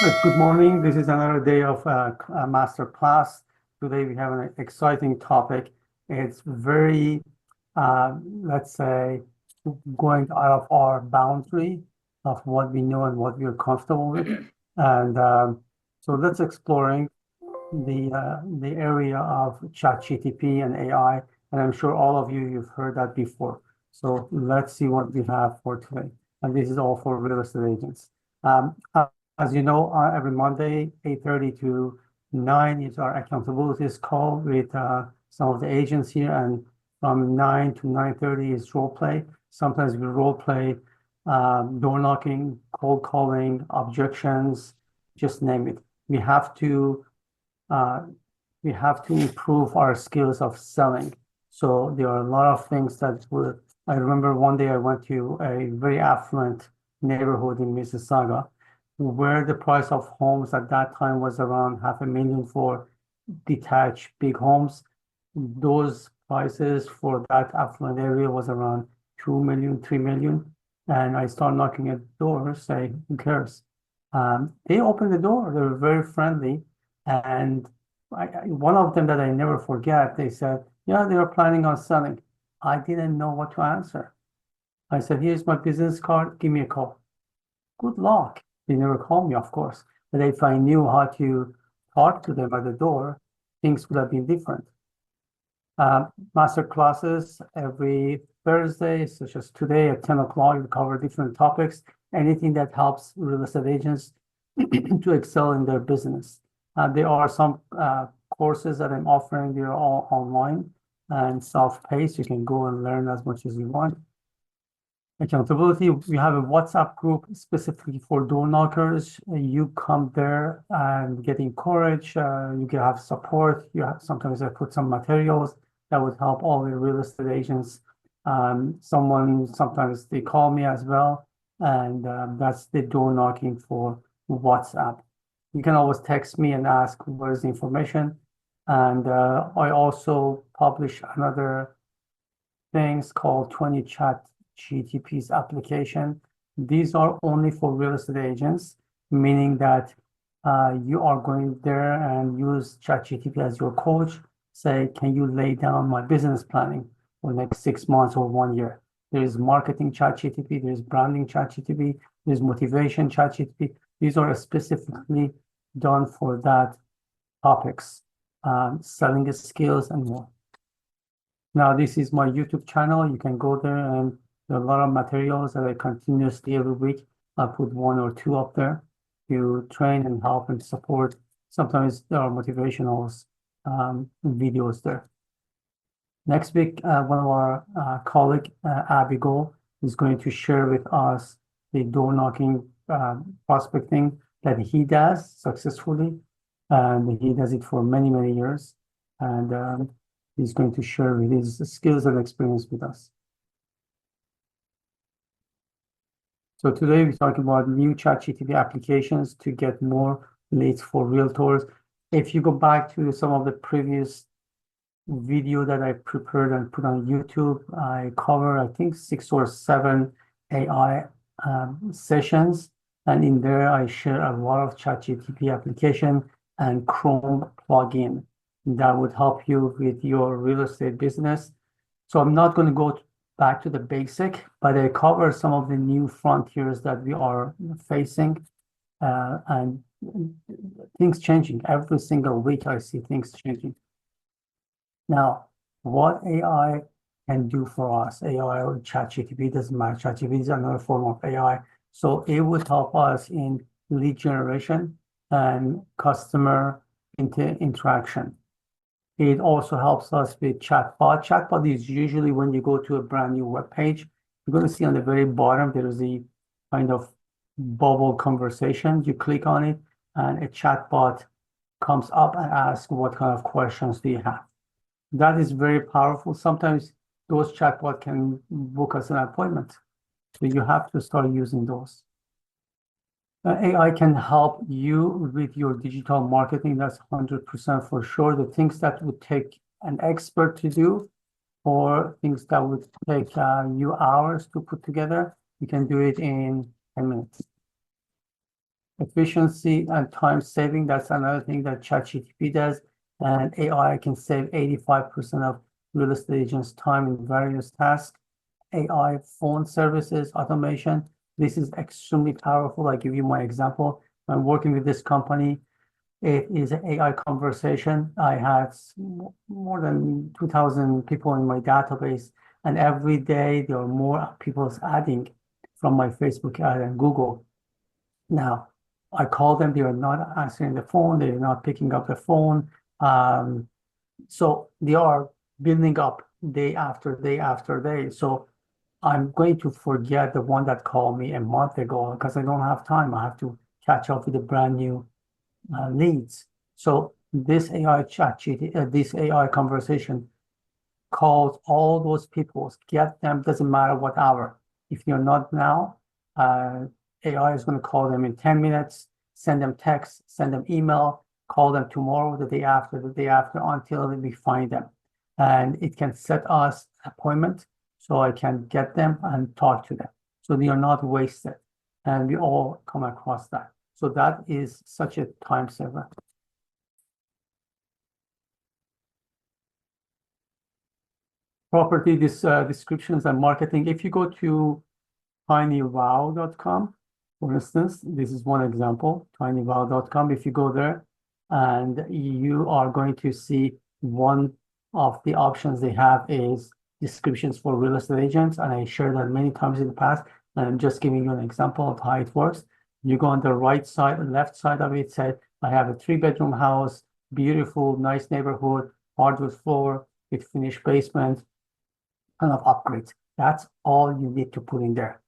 Good morning. This is another day of a master class. Today we have an exciting topic. It's very, let's say, going out of our boundary of what we know and what we're comfortable with. And so let's exploring the area of ChatGPT and AI. And I'm sure all of you've heard that before. So let's see what we have for today. And this is all for real estate agents. As you know, every Monday, 8:30 to 9 is our accountability call with some of the agents here. And from 9 to 9:30 is role play. Sometimes we role play door knocking, cold calling, objections, just name it. We have to improve our skills of selling. So there are a lot of things that I remember one day I went to a very affluent neighborhood in Mississauga, where the price of homes at that time was around $500,000 for detached big homes. Those prices for that affluent area was around 2 million, 3 million. And I started knocking at the door, say, who cares? They opened the door. They were very friendly. And one of them that I never forget, they said, yeah, they were planning on selling. I didn't know what to answer. I said, here's my business card. Give me a call. Good luck. They never called me, of course. But if I knew how to talk to them at the door, things would have been different. Master classes every Thursday, such as today at 10 o'clock, we cover different topics, anything that helps real estate agents to excel in their business. There are some courses that I'm offering. They're all online and self-paced. You can go and learn as much as you want. Accountability, we have a WhatsApp group specifically for door knockers. You come there and get encouraged. You can have support. Sometimes I put some materials that would help all the real estate agents. Sometimes they call me as well, and that's the door knocking for WhatsApp. You can always text me and ask where's the information. And I also publish another things called 20 ChatGPT's application. These are only for real estate agents, meaning that you are going there and use ChatGPT as your coach. Say, can you lay down my business planning for the next 6 months or 1 year? There is marketing ChatGPT, there's branding ChatGPT, there's motivation ChatGPT. These are specifically done for that topics, selling skills and more. Now, this is my YouTube channel. You can go there and there are a lot of materials that I continuously every week. I put 1 or 2 up there to train and help and support. Sometimes there are motivational videos there. Next week, one of our colleague, Abigail, is going to share with us the door knocking prospecting that he does successfully. And he does it for many, many years. And he's going to share his skills and experience with us. So today we talk about new ChatGPT applications to get more leads for realtors. If you go back to some of the previous video that I prepared and put on YouTube, I cover, I think, 6 or 7 AI sessions. And in there, I share a lot of ChatGPT application and Chrome plugin that would help you with your real estate business. So I'm not going to go back to the basic, but I cover some of the new frontiers that we are facing and things changing. Every single week, I see things changing. Now, what AI can do for us, AI or ChatGPT, doesn't matter. ChatGPT is another form of AI. So it would help us in lead generation and customer interaction. It also helps us with chatbot. Chatbot is usually when you go to a brand new web page, you're going to see on the very bottom, there is a kind of bubble conversation. You click on it and a chatbot comes up and asks what kind of questions do you have. That is very powerful. Sometimes those chatbots can book us an appointment. So you have to start using those. AI can help you with your digital marketing. That's 100% for sure. The things that would take an expert to do or things that would take you hours to put together, you can do it in 10 minutes. Efficiency and time saving, that's another thing that ChatGPT does. And AI can save 85% of real estate agents' time in various tasks. AI phone services, automation. This is extremely powerful. I give you my example. I'm working with this company. It is an AI conversation. I have more than 2,000 people in my database, and every day there are more people adding from my Facebook ad and Google. Now, I call them, they are not answering the phone, they're not picking up the phone. So they are building up day after day after day. So I'm going to forget the one that called me a month ago because I don't have time. I have to catch up with the brand new leads. So this AI chat, this AI conversation calls all those people, get them, doesn't matter what hour. If you're not now, AI is going to call them in 10 minutes, send them text, send them email, call them tomorrow, the day after, until we find them. And it can set us appointment so I can get them and talk to them. So they are not wasted. And we all come across that. So that is such a time saver. Property descriptions and marketing. If you go to tinywow.com, for instance, this is one example, tinywow.com. If you go there and you are going to see one of the options they have is descriptions for real estate agents. And I shared that many times in the past. And I'm just giving you an example of how it works. You go on the right side, left side of it, said, I have a 3-bedroom house, beautiful, nice neighborhood, hardwood floor with finished basement, kind of upgrades. That's all you need to put in there.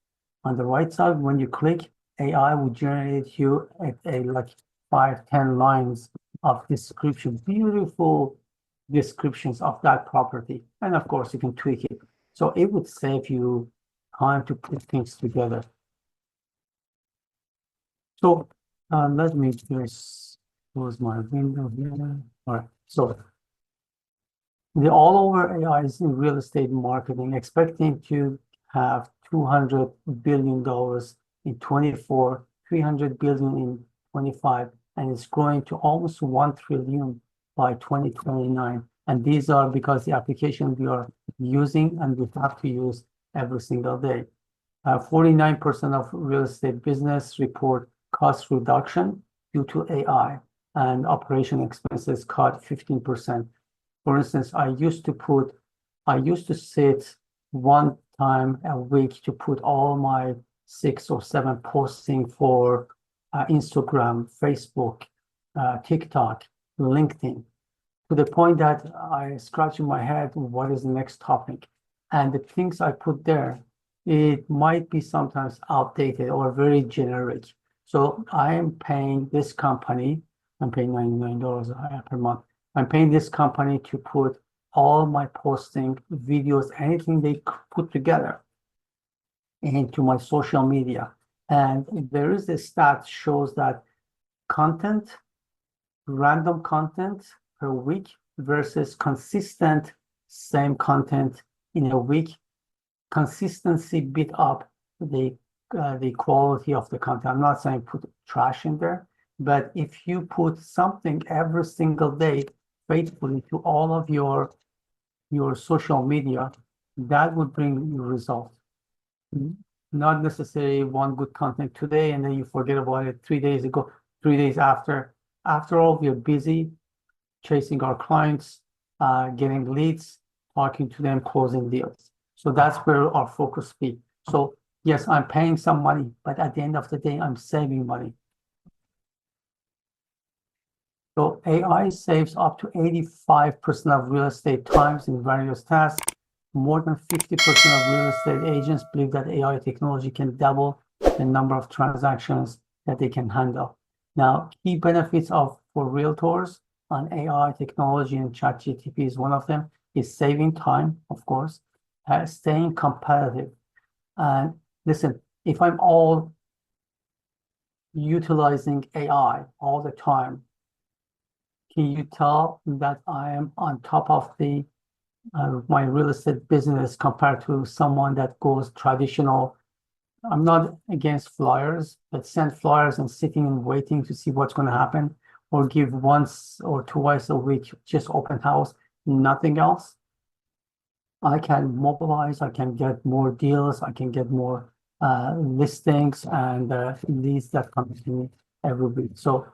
On the right side, when you click, AI will generate you a like 5-10 lines of description, beautiful descriptions of that property. And of course, you can tweak it. So it would save you time to put things together. So let me just close my window here. All right. So the all over AI is in real estate marketing, expecting to have $200 billion in 24, 300 billion in 25, and it's growing to almost 1 trillion by 2029. And these are because the application we are using and we have to use every single day. 49% of real estate business report cost reduction due to AI, and operation expenses cut 15%. For instance, I used to sit one time a week to put all my 6 or 7 posting for Instagram, Facebook, TikTok, LinkedIn, to the point that I scratch in my head, what is the next topic? And the things I put there, it might be sometimes outdated or very generic. So I am paying this company, I'm paying $99 per month. I'm paying this company to put all my posting, videos, anything they put together into my social media. And there is a stat shows that content, random content per week versus consistent same content in a week, consistency beat up the quality of the content. I'm not saying put trash in there, but if you put something every single day faithfully to all of your social media, that would bring you results. Not necessarily one good content today and then you forget about it 3 days ago, 3 days after. After all, we are busy chasing our clients, getting leads, talking to them, closing deals. So that's where our focus be. So yes, I'm paying some money, but at the end of the day, I'm saving money. So AI saves up to 85% of real estate times in various tasks. More than 50% of real estate agents believe that AI technology can double the number of transactions that they can handle. Now, key benefits for realtors on AI technology, and ChatGPT is one of them, is saving time, of course, staying competitive. And listen, if I'm all utilizing AI all the time, can you tell that I am on top of my real estate business compared to someone that goes traditional I'm not against flyers, but send flyers and sitting and waiting to see what's going to happen, or give once or twice a week just open house, nothing else. I can mobilize, I can get more deals, I can get more listings and leads that come to me every week. So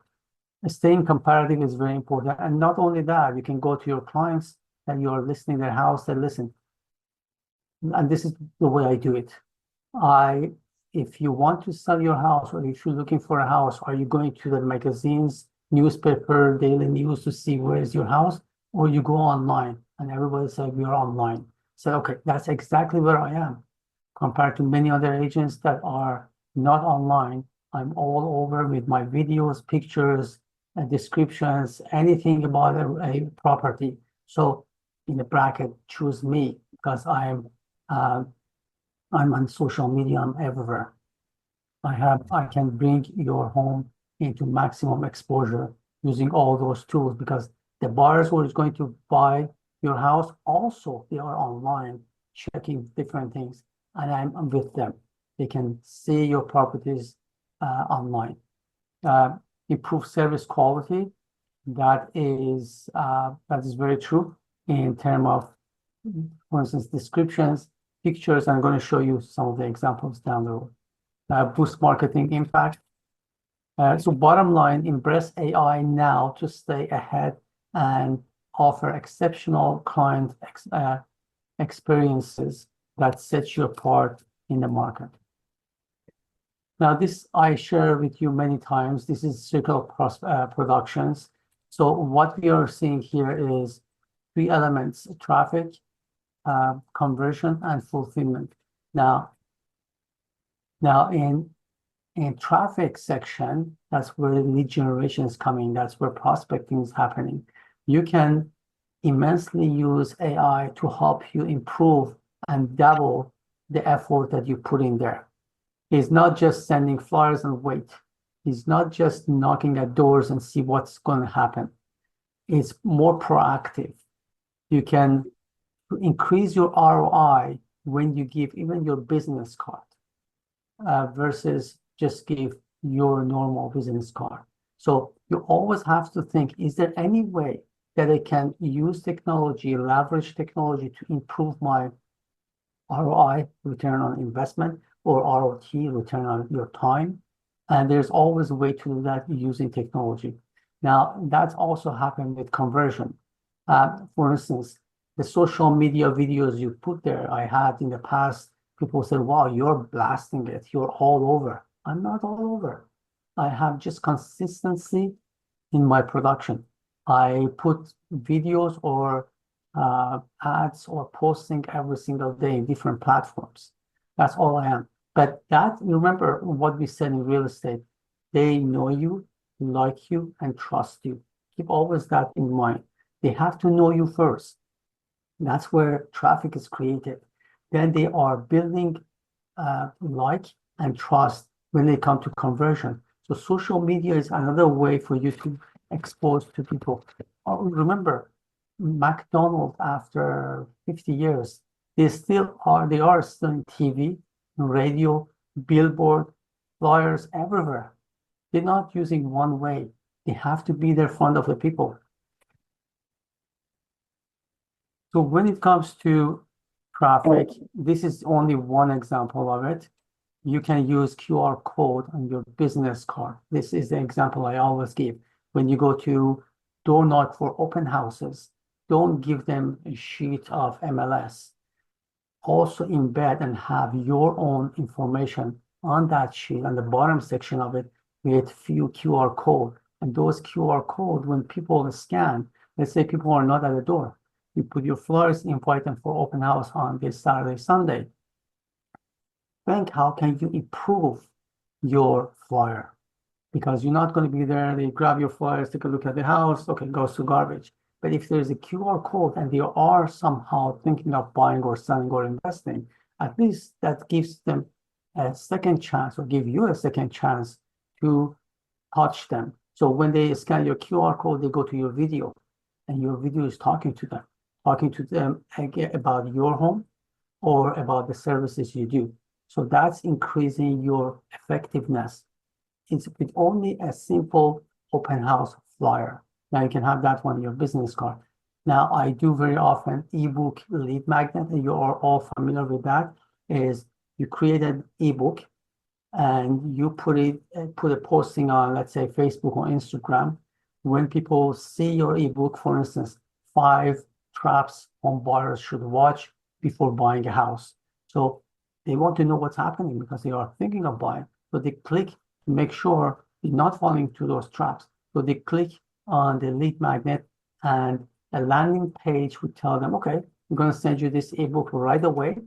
staying competitive is very important. And not only that, you can go to your clients that you're listing their house and listen. And this is the way I do it. If you want to sell your house or if you're looking for a house, are you going to the magazines, newspaper, daily news to see where is your house? Or you go online and everybody says we are online. So, okay, that's exactly where I am compared to many other agents that are not online. I'm all over with my videos, pictures, descriptions, anything about a property. So in the bracket, choose me because uh, I'm on social media, I'm everywhere. I can bring your home into maximum exposure using all those tools because the buyers who is going to buy your house also they are online checking different things and I'm with them. They can see your properties online. Uh, Improve service quality. That is very true in terms of, for instance, descriptions, pictures. I'm going to show you some of the examples down the road. Boost marketing impact. So bottom line, embrace AI now to stay ahead and offer exceptional client experiences that set you apart in the market. Now, this I share with you many times. This is Circle Productions. So what we are seeing here is three elements: traffic, conversion, and fulfillment. Now in traffic section, that's where the lead generation is coming. That's where prospecting is happening. You can immensely use AI to help you improve and double the effort that you put in there. It's not just sending flyers and wait. It's not just knocking at doors and see what's going to happen. It's more proactive. You can increase your ROI when you give even your business card versus just give your normal business card. So you always have to think, is there any way that I can use technology, leverage technology to improve my ROI, return on investment, or ROT, return on your time? And there's always a way to do that using technology. Now, that's also happened with conversion. For instance, the social media videos you put there, I had in the past, people said, wow, you're blasting it. You're all over. I'm not all over. I have just consistency in my production. I put videos or ads or posting every single day in different platforms. That's all I am. But that, remember what we said in real estate, they know you, like you, and trust you. Keep always that in mind. They have to know you first. That's where traffic is created. Then they are building like and trust when they come to conversion. So social media is another way for you to expose to people. Remember, McDonald's after 50 years, they are still in TV, radio, billboard, flyers everywhere. They're not using one way. They have to be there in front of the people. So when it comes to traffic, this is only one example of it. You can use QR code on your business card. This is the example I always give. When you go to door knock for open houses, don't give them a sheet of MLS. Also embed and have your own information on that sheet, on the bottom section of it, with few QR code. And those QR code, when people scan, let's say people are not at the door, you put your flyers, invite them for open house on this Saturday, Sunday. Think how can you improve your flyer? Because you're not going to be there, they grab your flyers, take a look at the house, okay, goes to garbage. But if there's a QR code and they are somehow thinking of buying or selling or investing, at least that gives them a second chance or give you a second chance to touch them. So when they scan your QR code, they go to your video and your video is talking to them about your home or about the services you do. So that's increasing your effectiveness. It's with only a simple open house flyer. Now you can have that one in your business card. Now I do very often ebook lead magnet, and you are all familiar with that. Is you create an ebook and you put a posting on, let's say, Facebook or Instagram. When people see your ebook, for instance, 5 traps home buyers should watch before buying a house. So they want to know what's happening because they are thinking of buying. So they click to make sure they're not falling into those traps. So they click on the lead magnet, and a landing page would tell them, okay, I'm going to send you this ebook right away.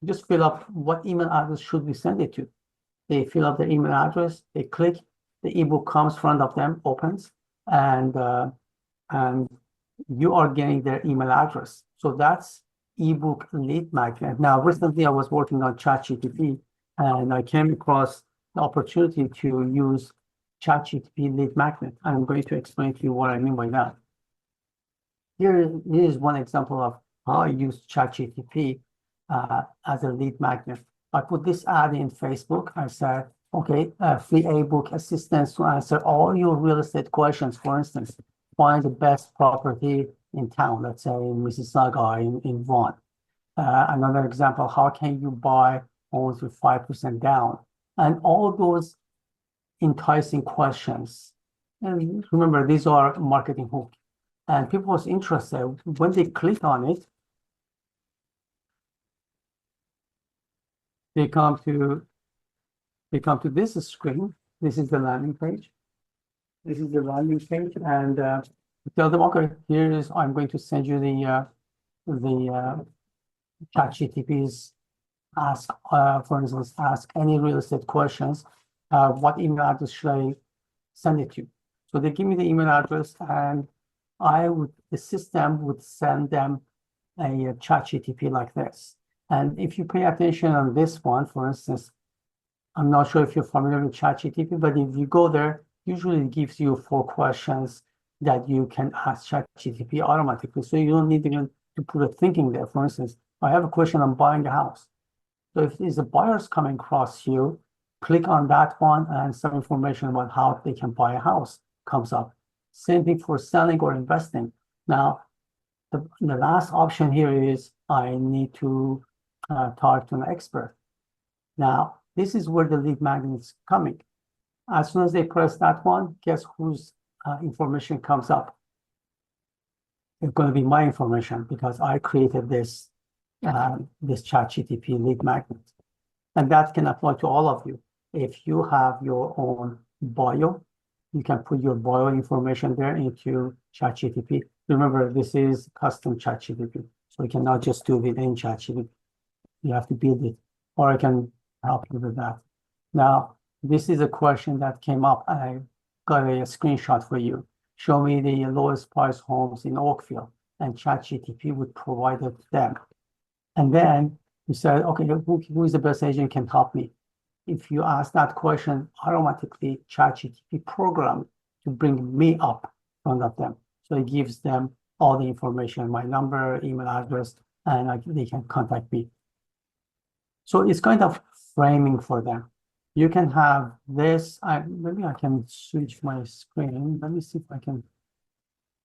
Just fill up what email address should we send it to. They fill up their email address, they click, the ebook comes in front of them, opens, and you are getting their email address. So that's ebook lead magnet. Now, recently I was working on ChatGPT, and I came across the opportunity to use ChatGPT lead magnet. I'm going to explain to you what I mean by that. Here is one example of how I use ChatGPT as a lead magnet. I put this ad in Facebook. I said, okay, free ebook assistance to answer all your real estate questions. For instance, find the best property in town, let's say in Mississauga, in Vaughan. Another example, how can you buy homes with 5% down? And all those enticing questions. And remember, these are marketing hooks. And people was interested. When they click on it, they come to this screen. This is the landing page. This is the landing page, and tell them, okay, here is, I'm going to send you the ChatGPT's ask, for instance, ask any real estate questions. What email address should I send it to? So they give me the email address, and the system would send them a ChatGPT like this. And if you pay attention on this one, for instance, I'm not sure if you're familiar with ChatGPT, but if you go there, usually it gives you 4 questions that you can ask ChatGPT automatically. So you don't need even to put a thinking there. For instance, I have a question on buying a house. So if there's a buyer's coming across you, click on that one, and some information about how they can buy a house comes up. Same thing for selling or investing. Now, the last option here is I need to talk to an expert. Now, this is where the lead magnet is coming. As soon as they press that one, guess whose information comes up? It's going to be my information because I created this ChatGPT lead magnet. And that can apply to all of you. If you have your own bio, you can put your bio information there into ChatGPT. Remember, this is custom ChatGPT, so you cannot just do it in ChatGPT. You have to build it, or I can help you with that. Now, this is a question that came up. I got a screenshot for you. Show me the lowest price homes in Oakville, and ChatGPT would provide it to them. And then you said, okay, who is the best agent can help me? If you ask that question, automatically ChatGPT programmed to bring me up in front of them. So it gives them all the information, my number, email address, and they can contact me. So it's kind of framing for them. You can have this. Maybe I can switch my screen. Let me see if I can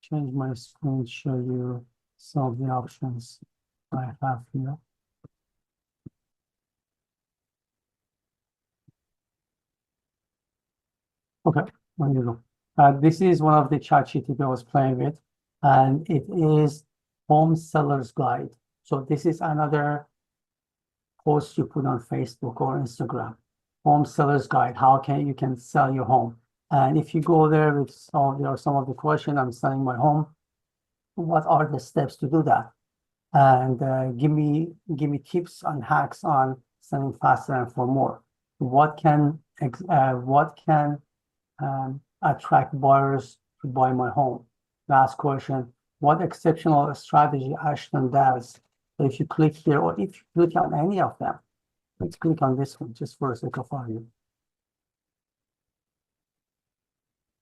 change my screen, show you some of the options I have here. Okay, there you go. This is one of the ChatGPT I was playing with, and it is Home Seller's Guide. So this is another post you put on Facebook or Instagram. Home Seller's Guide, how you can sell your home. And if you go there with some of the questions, I'm selling my home, what are the steps to do that? And give me tips and hacks on selling faster and for more. What can attract buyers to buy my home? Last question, what exceptional strategy Ashton does? So if you click here, or if you click on any of them, let's click on this one just for a sake of argument.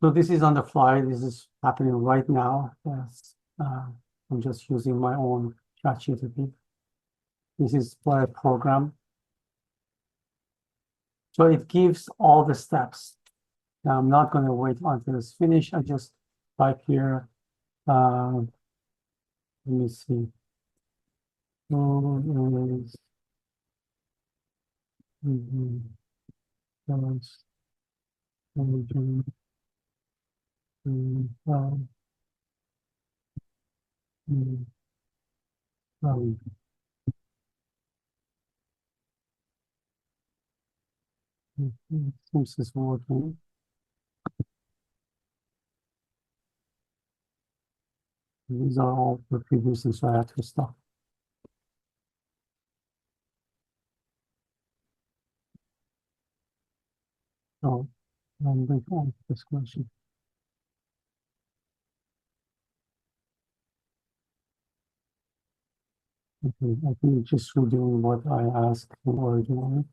So this is on the fly. This is happening right now. Yes, I'm just using my own ChatGPT. This is for a program. So it gives all the steps. Now I'm not going to wait until it's finished. I just type here, let me see. Who is the first agent to sell the home? Since it's working. These are all the previous, and so I have to stop. So I'm going to answer this question. Okay, I think just redoing what I asked originally.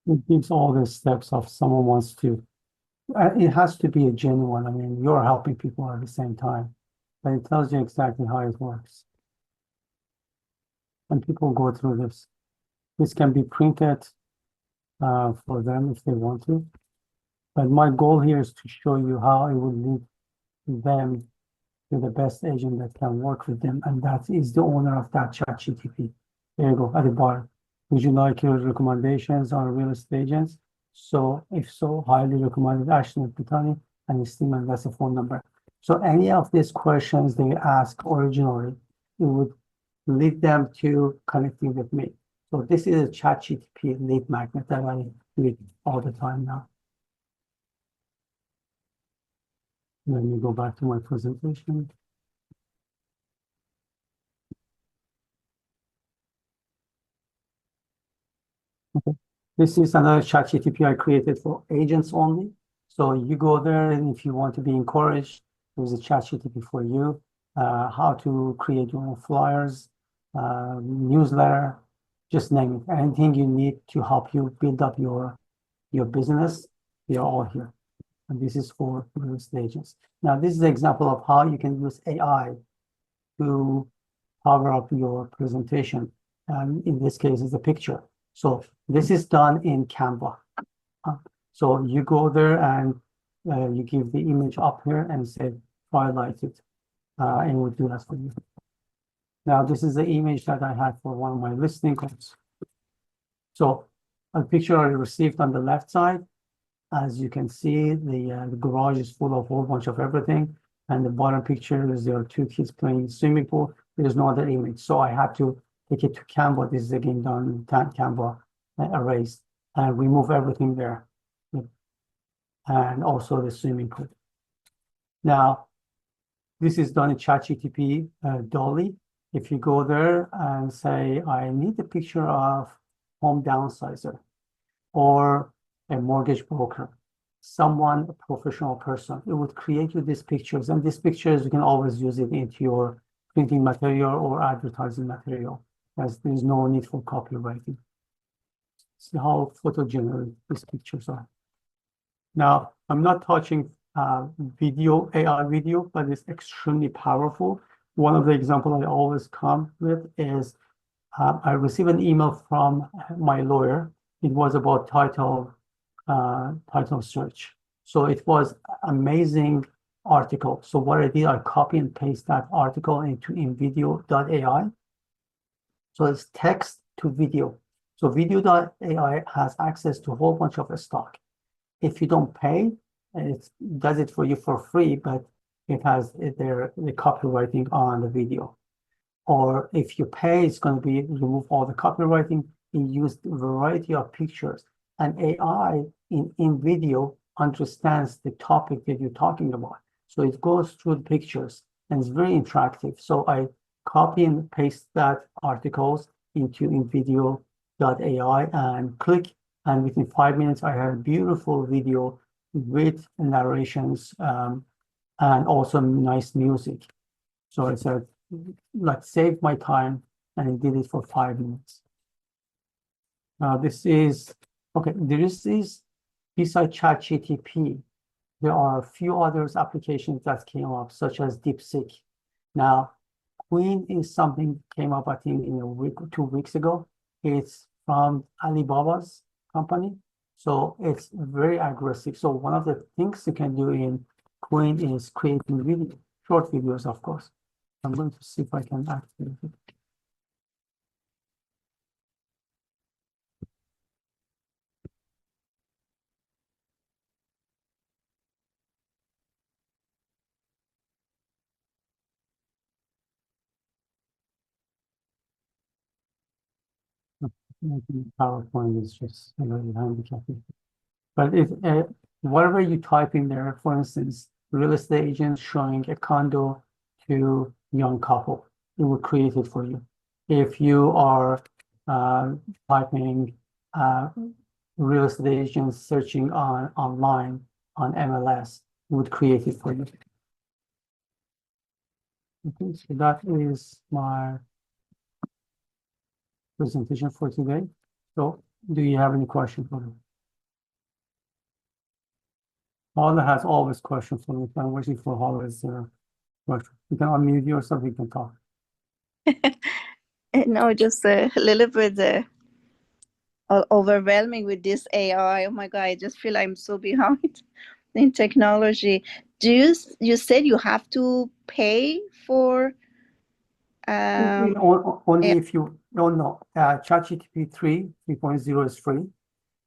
It gives all the steps of someone wants to. It has to be a genuine. I mean, you're helping people at the same time, but it tells you exactly how it works. And people go through this. This can be printed for them if they want to. But my goal here is to show you how it will lead them to the best agent that can work with them, and that is the owner of that ChatGPT. There you go, at the bottom. Would you like your recommendations on real estate agents? So, if so, highly recommended Ashton Pitani and his team, and that's a phone number. So, any of these questions they ask originally, it would lead them to connecting with me. So, this is a ChatGPT lead magnet that I read all the time now. Let me go back to my presentation. Okay. This is another ChatGPT I created for agents only. So you go there, and if you want to be encouraged, there's a ChatGPT for you. How to create your own flyers, newsletter, just name it. Anything you need to help you build up your business, they are all here. And this is for real estate agents. Now, this is an example of how you can use AI to power up your presentation. And in this case, it's a picture. So this is done in Canva. So you go there and you give the image up here and say, highlight it, and it will do that for you. Now, this is the image that I had for one of my listing calls. So a picture I received on the left side. As you can see, the garage is full of a whole bunch of everything. And the bottom picture is there are two kids playing in the swimming pool. There's no other image. So I had to take it to Canva. This is again done in Canva, erased, and remove everything there. And also the swimming pool. Now, this is done in ChatGPT Dolly. If you go there and say, I need a picture of home downsizer or a mortgage broker, someone, a professional person, it would create you these pictures. And these pictures, you can always use it into your printing material or advertising material, as there's no need for copywriting. See how photogenic these pictures are. Now, I'm not touching video, AI video, but it's extremely powerful. One of the examples I always come with is I received an email from my lawyer. It was about title search. So it was amazing article. So what I did, I copy and paste that article into InVideo.ai. So it's text to video. So video.ai has access to a whole bunch of stock. If you don't pay, it does it for you for free, but it has the copywriting on the video. Or if you pay, it's going to be remove all the copywriting and use a variety of pictures. And AI in video understands the topic that you're talking about. So it goes through the pictures and it's very interactive. So I copy and paste that articles into InVideo.ai and click, and within 5 minutes, I have a beautiful video with narrations and also nice music. So I said, like, save my time, and it did it for 5 minutes. Now this is, okay, this is, beside ChatGPT, there are a few others applications that came up, such as DeepSeek. Now, Queen is something that came up, I think, in a week or 2 weeks ago. It's from Alibaba's company. So it's very aggressive. So one of the things you can do in Queen is creating video, short videos, of course. I'm going to see if I can activate it. PowerPoint is just a little handicapped. But if whatever you type in there, for instance, real estate agent showing a condo to young couple, it will create it for you. If you are typing real estate agents searching online on MLS, it would create it for you. Okay, so that is my presentation for today. So do you have any questions for me? Paula has always questions for me. I'm waiting for Paula's question. You can unmute yourself, you can talk. No, just a little bit overwhelming with this AI. Oh my God, I just feel I'm so behind in technology. You said you have to pay for Only if you don't know. ChatGPT 3.0 is free.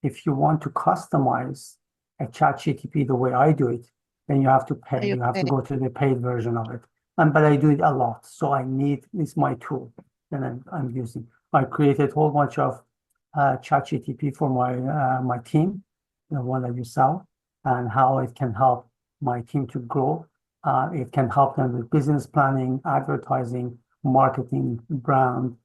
If you want to customize a ChatGPT the way I do it, then you have to pay. you You have to pay. go to the paid version of it. But I do it a lot, so I need, it's my tool that I'm using. I created a whole bunch of ChatGPT for my team, the one that you saw, and how it can help my team to grow. It can help them with business planning, advertising, marketing, brand,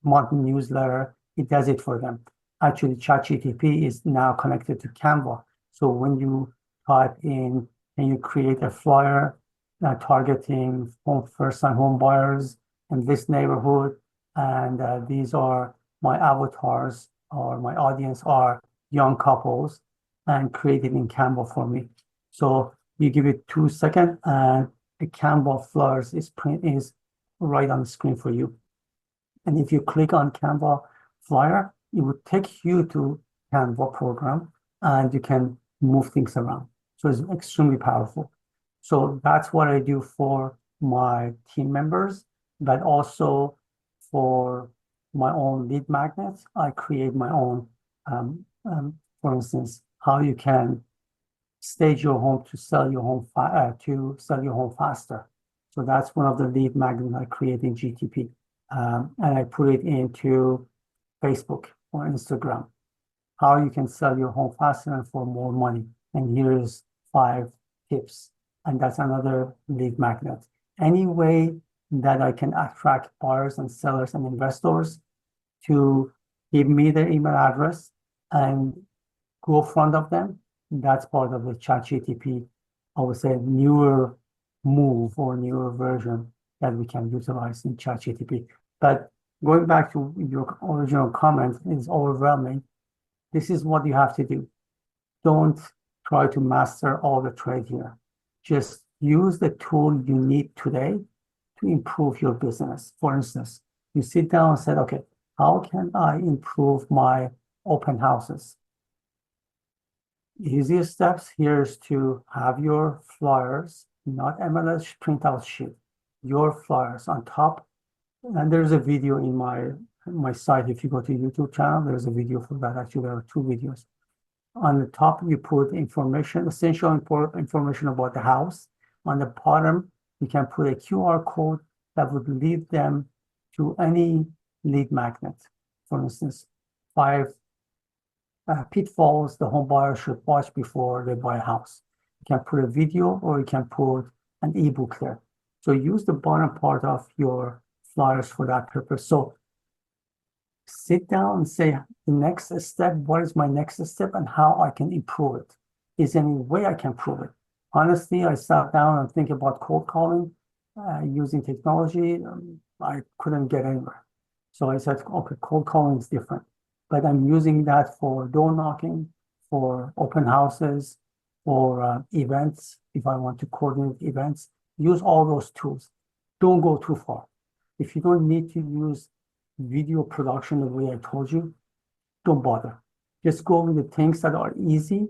monthly newsletter. It does it for them. Actually, ChatGPT is now connected to Canva. So when you type in and you create a flyer targeting first-time home buyers in this neighborhood, and these are my avatars or my audience are young couples, and create it in Canva for me. So you give it 2 seconds, and the Canva flyers is right on the screen for you. And if you click on Canva flyer, it would take you to Canva program, and you can move things around. So it's extremely powerful. So that's what I do for my team members, but also for my own lead magnets. I create my own, for instance, how you can stage your home to sell your home faster. So that's one of the lead magnets I create in GTP. And I put it into Facebook or Instagram, how you can sell your home faster and for more money. And here's 5 tips. And that's another lead magnet. Any way that I can attract buyers and sellers and investors to give me their email address and go front of them, that's part of the ChatGPT, I would say, newer move or newer version that we can utilize in ChatGPT. But going back to your original comment, is overwhelming. This is what you have to do. Don't try to master all the trade here. Just use the tool you need today to improve your business. For instance, you sit down and say, okay, how can I improve my open houses? Easiest steps here is to have your flyers, not MLS printout sheet, your flyers on top. And there's a video in my site. If you go to YouTube channel, there's a video for that. Actually, there are 2 videos. On the top, you put information, essential information about the house. On the bottom, you can put a QR code that would lead them to any lead magnet. For instance, 5 pitfalls the home buyer should watch before they buy a house. You can put a video or you can put an ebook there. So use the bottom part of your flyers for that purpose. So sit down and say the next step, what is my next step and how I can improve it? Is there any way I can improve it? Honestly, I sat down and think about cold calling using technology. I couldn't get anywhere. So I said, okay, cold calling is different. but I'm using that for door knocking, for open houses, for events, if I want to coordinate events. Use all those tools. Don't go too far. If you don't need to use video production the way I told you, don't bother. Just go with the things that are easy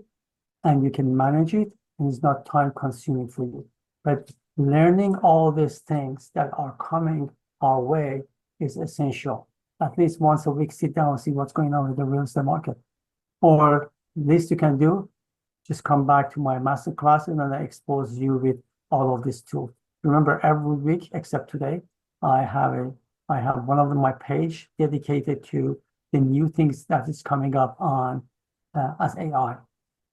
and you can manage it and it's not time consuming for you. But learning all these things that are coming our way is essential. At least once a week, sit down and see what's going on with the real estate market. Or least you can do, just come back to my master class and then I expose you with all of these tools. Remember, every week except today, I have one of my page dedicated to the new things that is coming up on as AI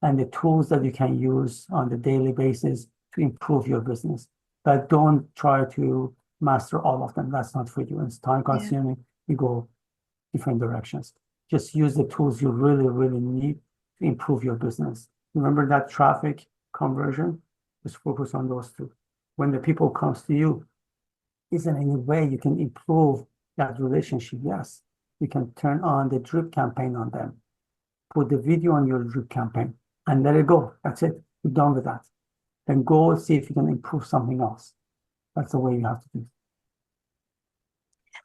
and the tools that you can use on the daily basis to improve your business. But don't try to master all of them. That's not for you. It's time consuming. You go different directions. Just use the tools you really, really need to improve your business. Remember that traffic conversion? Just focus on those two. When the people comes to you, is there any way you can improve that relationship? Yes. You can turn on the drip campaign on them. Put the video on your drip campaign and let it go. That's it. You're done with that. Then go see if you can improve something else. That's the way you have to do it.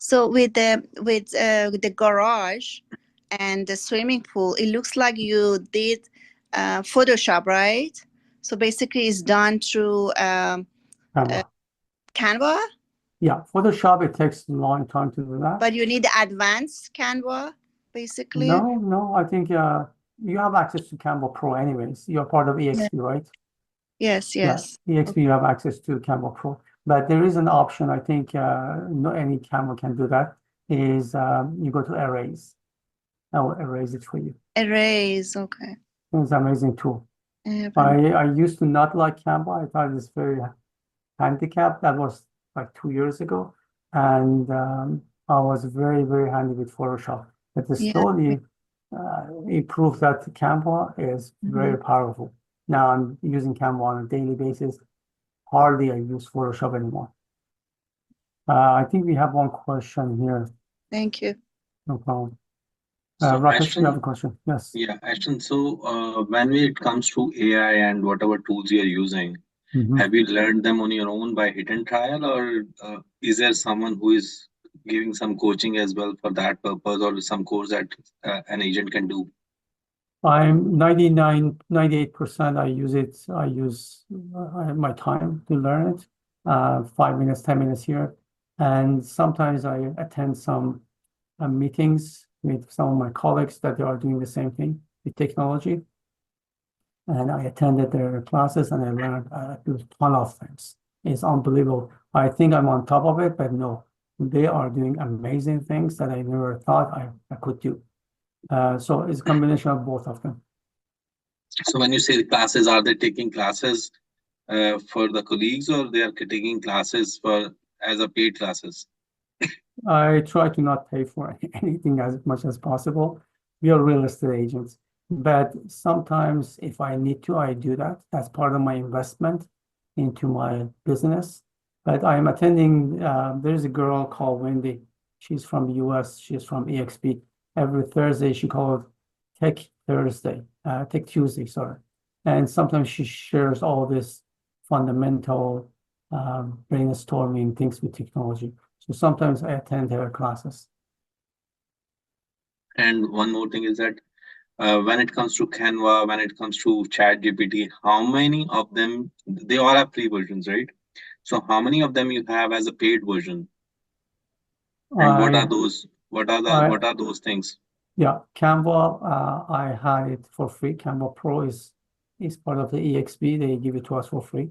So with the garage and the swimming pool, it looks like you did Photoshop, right? So basically, it's done through Canva. Canva. Yeah, Photoshop, it takes a long time to do that. But you need the advanced Canva, basically. No, I think you have access to Canva Pro anyways. You're part of EXP, right? Yes. Yeah, EXP, you have access to Canva Pro. But there is an option, I think not any Canva can do that, is you go to Erase. I will erase it for you. Erase, okay. It's an amazing tool. Yeah, I used to not like Canva. I thought it was very handicapped. That was like 2 years ago. And I was very, very handy with Photoshop. But the slowly it proves that Canva is very powerful. Now I'm using Canva on a daily basis. Hardly I use Photoshop anymore. I think we have one question here. Thank you. No problem. So Rakesh, you have a Ashton, question? Yes. yeah, Ashton. So when it comes to AI and whatever tools you're using, Mhm. have you learned them on your own by hit and trial, or is there someone who is giving some coaching as well for that purpose, or some course that an agent can do? I'm 99, 98% I use it. I have my time to learn it. 5 minutes, 10 minutes here. And sometimes I attend some meetings with some of my colleagues that they are doing the same thing with technology. And I attended their classes and I learned a ton of things. It's unbelievable. I think I'm on top of it, but no, they are doing amazing things that I never thought I could do. So it's a combination of both of them. So when you say the classes, are they taking classes for the colleagues, or they are taking classes for as a paid classes? I try to not pay for anything as much as possible. We are real estate agents, but sometimes if I need to, I do that. That's part of my investment into my business. But I am attending, there's a girl called Wendy. She's from the US. She's from EXP. Every Thursday, she calls Tech Thursday, Tech Tuesday, sorry. And sometimes she shares all this fundamental brainstorming things with technology. So sometimes I attend her classes. And one more thing is that when it comes to Canva, when it comes to ChatGPT, how many of them, they all have free versions, right? So how many of them you have as a paid version? And what are I, those? What I, are those things? yeah, Canva, I had it for free. Canva Pro is part of the EXP. They give it to us for free.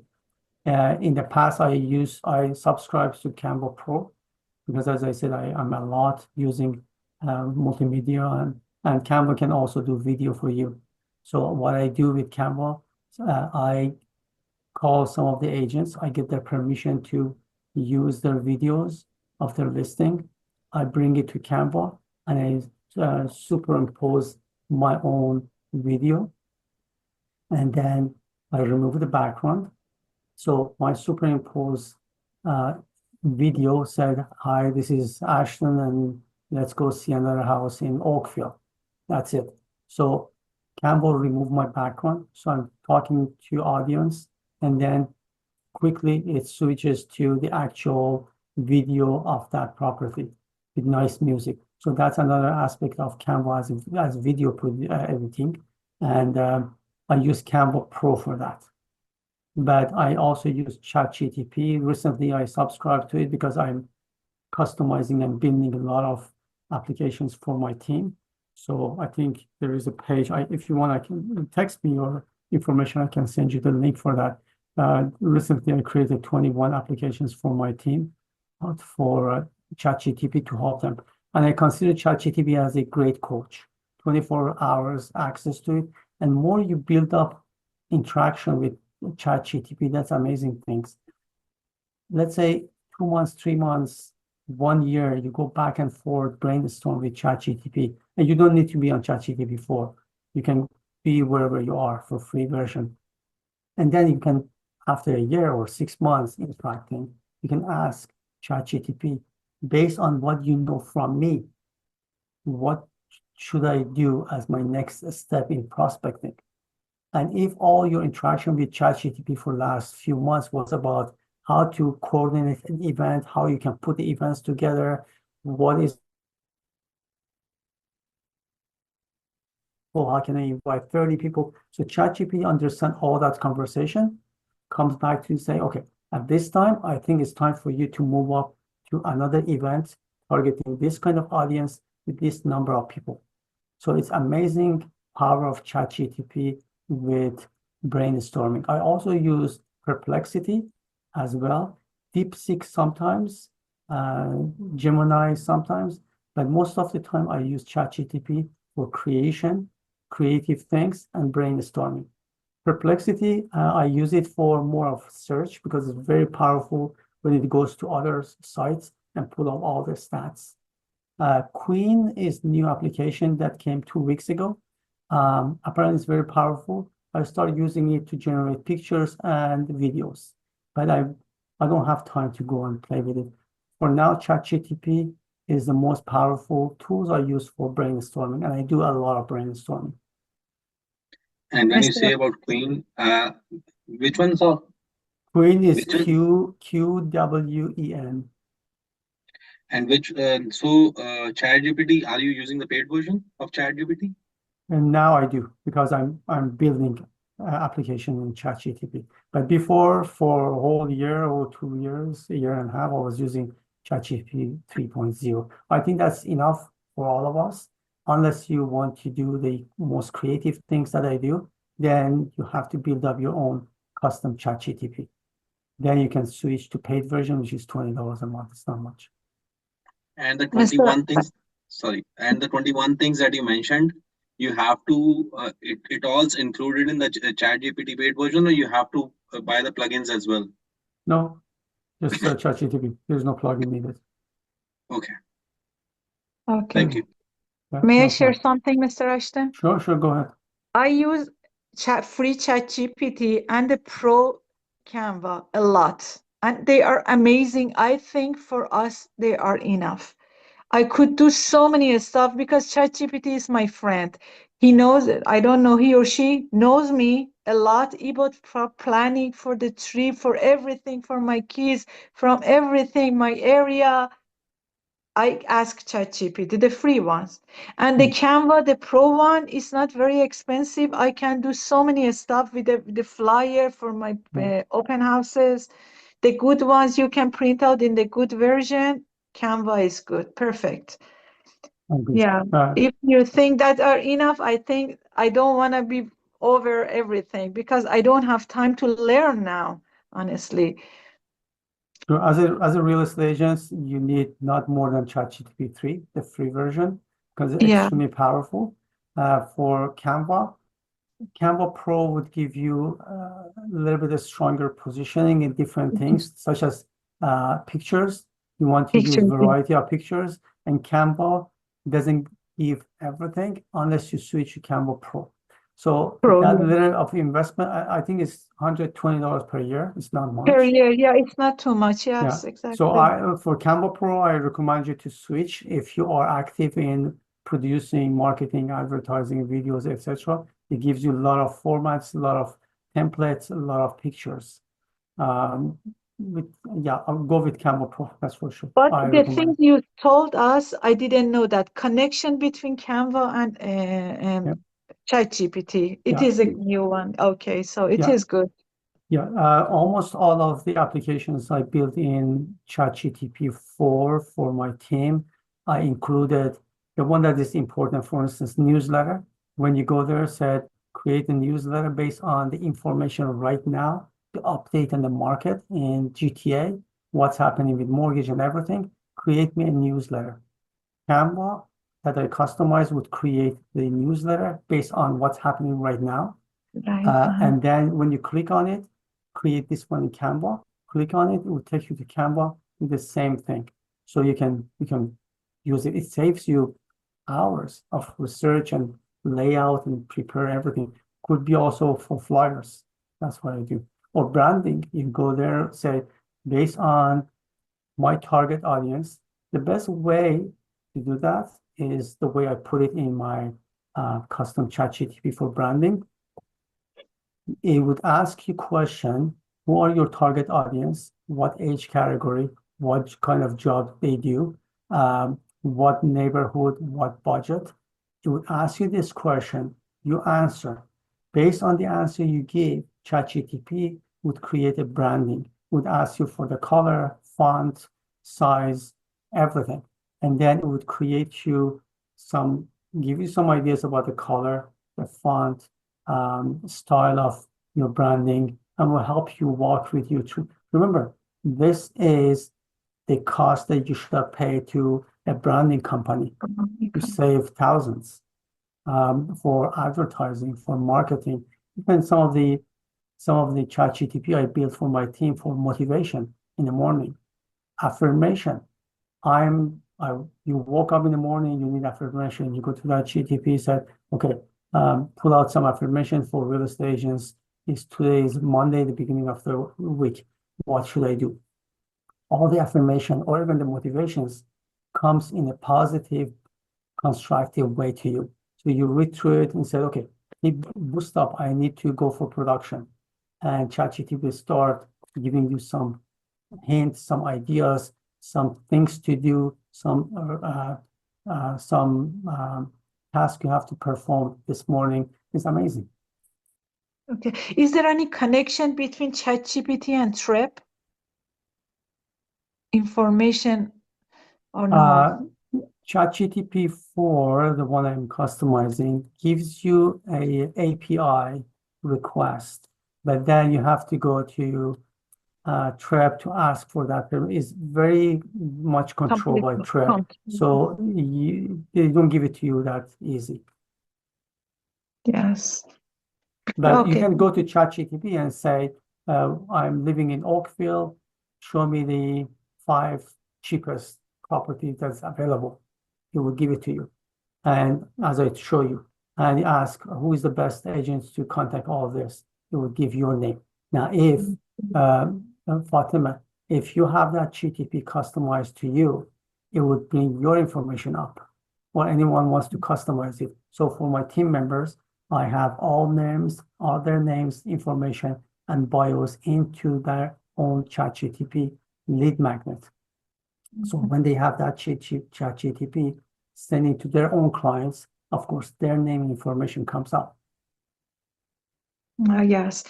In the past, I subscribed to Canva Pro because, as I said, I'm a lot using multimedia and Canva can also do video for you. So what I do with Canva, I call some of the agents. I get their permission to use their videos of their listing. I bring it to Canva and I superimpose my own video. And then I remove the background. So my superimpose video said, "Hi, this is Ashton, and let's go see another house in Oakville." That's it. So Canva will remove my background. So I'm talking to audience, and then quickly it switches to the actual video of that property with nice music. So that's another aspect of Canva as video editing. And I use Canva Pro for that. But I also use ChatGPT. Recently, I subscribed to it because I'm customizing and building a lot of applications for my team. So I think there is a page. If you want, I can text me your information. I can send you the link for that. Recently, I created 21 applications for my team for ChatGPT to help them. And I consider ChatGPT as a great coach. 24 hours access to it. And more you build up interaction with ChatGPT, that's amazing things. Let's say 2 months, 3 months, 1 year, you go back and forth, brainstorm with ChatGPT, and you don't need to be on ChatGPT 4. You can be wherever you are for free version. And then you can, after a year or 6 months interacting, you can ask ChatGPT, based on what you know from me, what should I do as my next step in prospecting? And if all your interaction with ChatGPT for the last few months was about how to coordinate an event, how you can put the events together, what is, well, how can I invite 30 people? So ChatGPT understands all that conversation, comes back to say, okay, at this time, I think it's time for you to move up to another event targeting this kind of audience with this number of people. So it's amazing power of ChatGPT with brainstorming. I also use Perplexity as well, DeepSeek sometimes, Gemini sometimes, but most of the time I use ChatGPT for creative things, and brainstorming. Perplexity, I use it for more of search because it's very powerful when it goes to other sites and pull up all the stats. Queen is new application that came 2 weeks ago. Apparently it's very powerful. I started using it to generate pictures and videos, but I don't have time to go and play with it. For now, ChatGPT is the most powerful tools I use for brainstorming, and I do a lot of brainstorming. And when you Mr. say about Queen, which ones are Queen is which one? QWEN. And which ChatGPT, are you using the paid version of ChatGPT? And now I do because I'm building application in ChatGPT. But before, for a whole year or 2 years, a year and a half, I was using ChatGPT 3.0. I think that's enough for all of us. Unless you want to do the most creative things that I do, then you have to build up your own custom ChatGPT. Then you can switch to paid version, which is $20 a month. It's not much. And the Mr. 21 things, sorry, and the 21 things that you mentioned, you have to, it all's included in the ChatGPT paid version, or you have to buy the plugins as well? No, just ChatGPT. There's no plugin needed. Okay, Okay. thank you. Yeah, May I no share plugin. something, Mr. Ashton? Sure, go ahead. I use free ChatGPT and the Pro Canva a lot, and they are amazing. I think for us, they are enough. I could do so many stuff because ChatGPT is my friend. He knows it. I don't know, he or she knows me a lot about for planning for the trip, for everything, for my kids, from everything, my area. I ask ChatGPT, the free ones. And the Canva, the Pro one, is not very expensive. I can do so many stuff with the flyer for my open houses. The good ones you can print out in the good version. Canva is good, perfect. Agree. Yeah, if you think that are enough, I think I don't want to be over everything because I don't have time to learn now, honestly. So as a real estate agent, you need not more than ChatGPT 3, the free version, because it's Yeah, extremely powerful. For Canva Pro would give you a little bit of stronger positioning in different things, such as pictures. You want to use picture. variety of pictures, and Canva doesn't give everything unless you switch to Canva Pro. So Pro, that yeah. little of investment, I think it's $120 per year. It's not much. Per year, yeah, it's not too much. Yes, Yeah. exactly. So for Canva Pro, I recommend you to switch if you are active in producing marketing, advertising, videos, etc. It gives you a lot of formats, a lot of templates, a lot of pictures. Yeah, I'll go with Canva Pro, that's for sure. But I the recommend things it. you told us, I didn't know that connection between Canva and Yeah. ChatGPT. It Yeah. is a new one. Okay, so it Yeah. is good. Yeah, almost all of the applications I built in ChatGPT 4 for my team, I included the one that is important, for instance, newsletter. When you go there, said create a newsletter based on the information right now, the update on the market in GTA, what's happening with mortgage and everything, create me a newsletter. Canva that I customize would create the newsletter based on what's happening right now. Right. And then when you click on it, create this one in Canva, click on it, it will take you to Canva with the same thing. So you can use it. It saves you hours of research and layout and prepare everything. Could be also for flyers. That's what I do. Or branding. You go there, say, based on my target audience, the best way to do that is the way I put it in my custom ChatGPT for branding. It would ask you question, who are your target audience, what age category, what kind of job they do, what neighborhood, what budget. It would ask you this question, you answer. Based on the answer you give, ChatGPT would create a branding, would ask you for the color, font, size, everything. And then it would create you give you some ideas about the color, the font, style of your branding, and will help you walk with you through. Remember, this is the cost that you should have paid to a branding company to save thousands for advertising, for marketing. Even some of the ChatGPT I built for my team for motivation in the morning, affirmation. You woke up in the morning, you need affirmation. You go to that GTP, said, okay, pull out some affirmation for real estate agents. Today is Monday, the beginning of the week. What should I do? All the affirmation or even the motivations comes in a positive, constructive way to you. So you read through it and say, okay, boost up, I need to go for production. And ChatGPT will start giving you some hints, some ideas, some things to do, some task you have to perform this morning. It's amazing. Okay. Is there any connection between ChatGPT and TREP information or not? ChatGPT 4, the one I'm customizing, gives you a API request, but then you have to go to TREP to ask for that. Is very much controlled by TREP, so they don't give it to you that easy. Yes. But you Okay. can go to ChatGPT and say, I'm living in Oakville, show me the 5 cheapest properties that's available. It will give it to you. And as I show you, and you ask, who is the best agent to contact all of this? It will give your name. Now, if Fatima, if you have that GTP customized to you, it would bring your information up, or anyone wants to customize it. So for my team members, I have all their names, information, and bios into their own ChatGPT lead magnet. So when they have that ChatGPT sending to their own clients, of course, their name information comes up. Yes.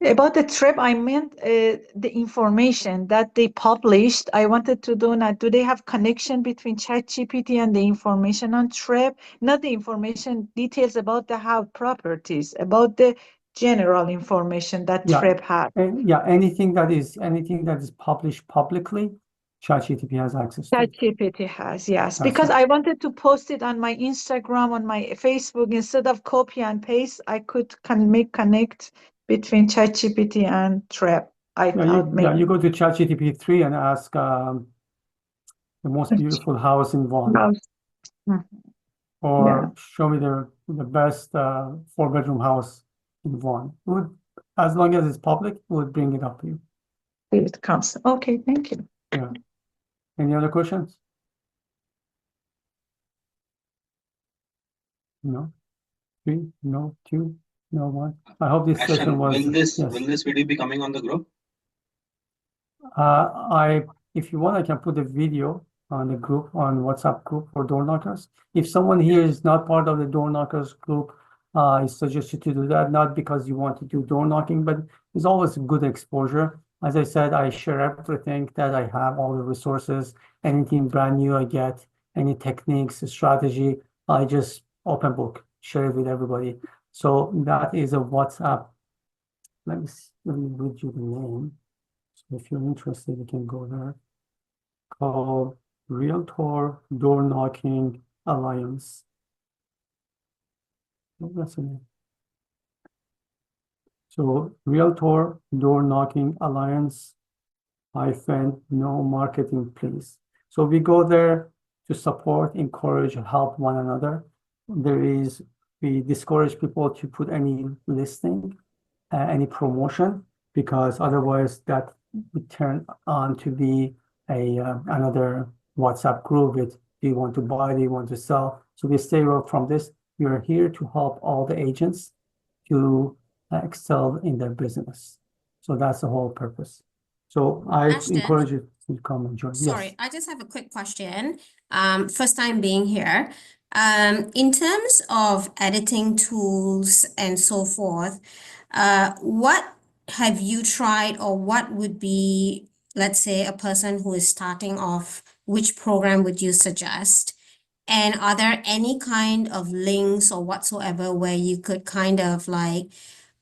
About the trip, I meant the information that they published. I wanted to know that do they have connection between ChatGPT and the information on trip? Not the information details about the house properties, about the general information that trip has. Yeah, anything that is published publicly, ChatGPT has access to. ChatGPT has, yes. That's Because right. I wanted to post it on my Instagram, on my Facebook, instead of copy and paste, I could connect between ChatGPT and Trap. I thought maybe. You go to ChatGPT 3 and ask the most beautiful house in Vaughan, Mhm. or show me the best 4-bedroom house in Vaughan. As long as it's public, it would bring it up to you. It comes. Okay, thank you. Yeah. Any other questions? No. 3, no. 2, no. 1. I hope this session Ashton, was, yes. will this video be coming on the group? If you want, I can put a video on the group, on WhatsApp group for door knockers. If someone here is not part of the door knockers group, I suggest you to do that, not because you want to do door knocking, but it's always good exposure. As I said, I share everything that I have, all the resources, anything brand new I get, any techniques, strategy, I just open book, share it with everybody. So that is a WhatsApp. Let me read you the name. So if you're interested, you can go there. Called Realtor Door Knocking Alliance. Oh, that's the name. So Realtor Door Knocking Alliance no marketing, please. So we go there to support, encourage, help one another. We discourage people to put any listing, any promotion, because otherwise that would turn on to be another WhatsApp group with, do you want to buy, do you want to sell? So we stay away from this. We are here to help all the agents to excel in their business. So that's the whole purpose. So I Ashton, encourage you to come and join. sorry, Yes. I just have a quick question. First time being here. In terms of editing tools and so forth, what have you tried, or what would be, let's say, a person who is starting off, which program would you suggest? And are there any kind of links or whatsoever where you could kind of like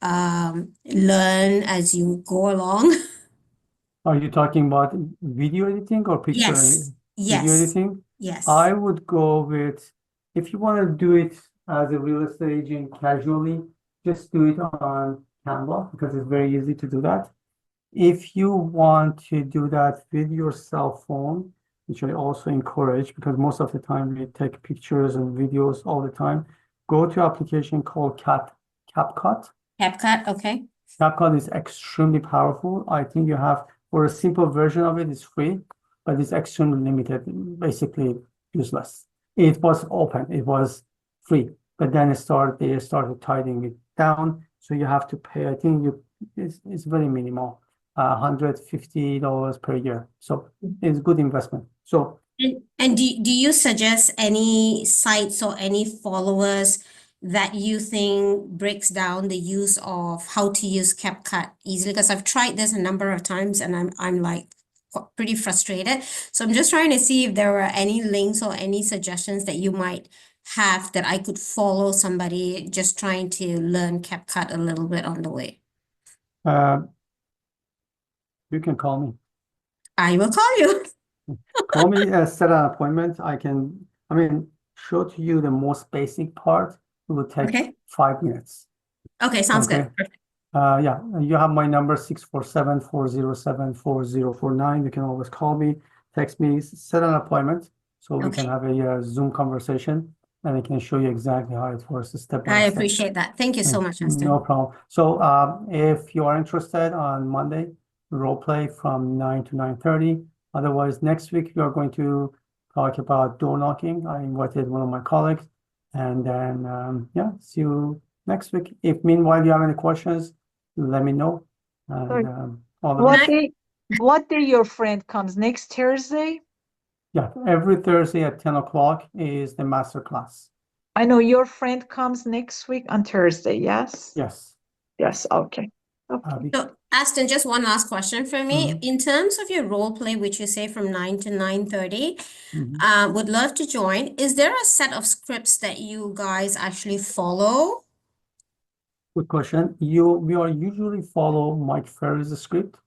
learn as you go along? Are you talking about video editing or picture Yes, video yes, editing? yes. I would go with, if you want to do it as a real estate agent casually, just do it on Canva because it's very easy to do that. If you want to do that with your cell phone, which I also encourage because most of the time we take pictures and videos all the time, go to application called CapCut. CapCut, okay. CapCut is extremely powerful. I think you have, for a simple version of it, it's free, but it's extremely limited, basically useless. It was open, it was free, but then they started tightening it down. So you have to pay, I think it's very minimal, $150 per year. So it's good investment. So And do you suggest any sites or any followers that you think breaks down the use of how to use CapCut easily? Because I've tried this a number of times and I'm like pretty frustrated. So I'm just trying to see if there were any links or any suggestions that you might have that I could follow somebody just trying to learn CapCut a little bit on the way. you can call me. I will call you. Call me, set an appointment. I mean, show to you the most basic part. It will take Okay. 5 minutes. Okay, sounds Okay. good. Perfect. Yeah, you have my number, 647-407-4049. You can always call me, text me, set an appointment so we can Okay. have a Zoom conversation and I can show you exactly how it works step by I step. appreciate that. Thank you so much, No Aston. problem. So if you are interested on Monday, role play from 9 to 9:30. Otherwise, next week we are going to talk about door knocking. I invited one of my colleagues, and then yeah, see you next week. If meanwhile you have any questions, let me know. Sorry. And all the What best. what day your friend comes? Next Thursday? Yeah, every Thursday at 10 o'clock is the master class. I know your friend comes next week on Thursday, yes? Yes. Yes, okay. Okay. So, Aston, just one last question for me. Mhm. In terms of your role play, which you say from 9 to 9:30, Mhm. would love to join. Is there a set of scripts that you guys actually follow? Good question. We are usually follow Mike Ferry's script.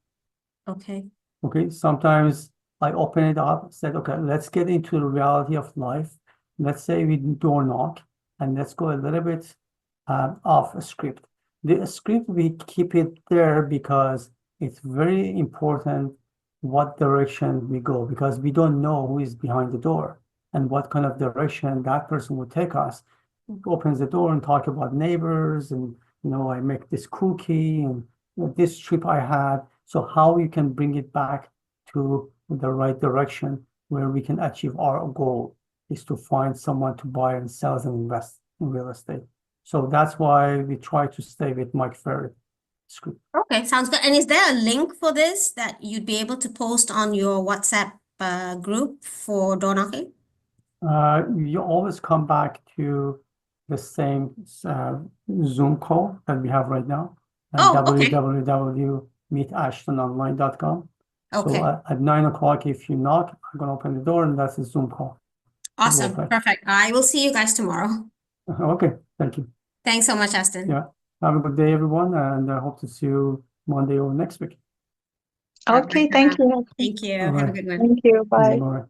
Okay. Okay, sometimes I open it up, said, okay, let's get into the reality of life. Let's say we door knock, and let's go a little bit off a script. The script, we keep it there because it's very important what direction we go, because we don't know who is behind the door and what kind of direction that person will take us. Opens the door and talk about neighbors and, I make this cookie and this trip I had. So how you can bring it back to the right direction where we can achieve our goal is to find someone to buy and sell and invest. real estate. So that's why we try to stay with Mike Ferry script. Okay, sounds good. And is there a link for this that you'd be able to post on your WhatsApp group for door knocking? You always come back to the same Zoom call that we have right now, Oh, okay. www.meetashtononline.com. So Okay. at 9 o'clock, if you knock, I'm going to open the door, and that's a Zoom call. Awesome. Okay. Perfect. I will see you guys tomorrow. Okay, thank you. Thanks so much, Aston. Yeah, have a good day, everyone, and I hope to see you Monday or next week. Okay, thank you. Thank you. All Have a right. good one. Thank you. Bye. Bye.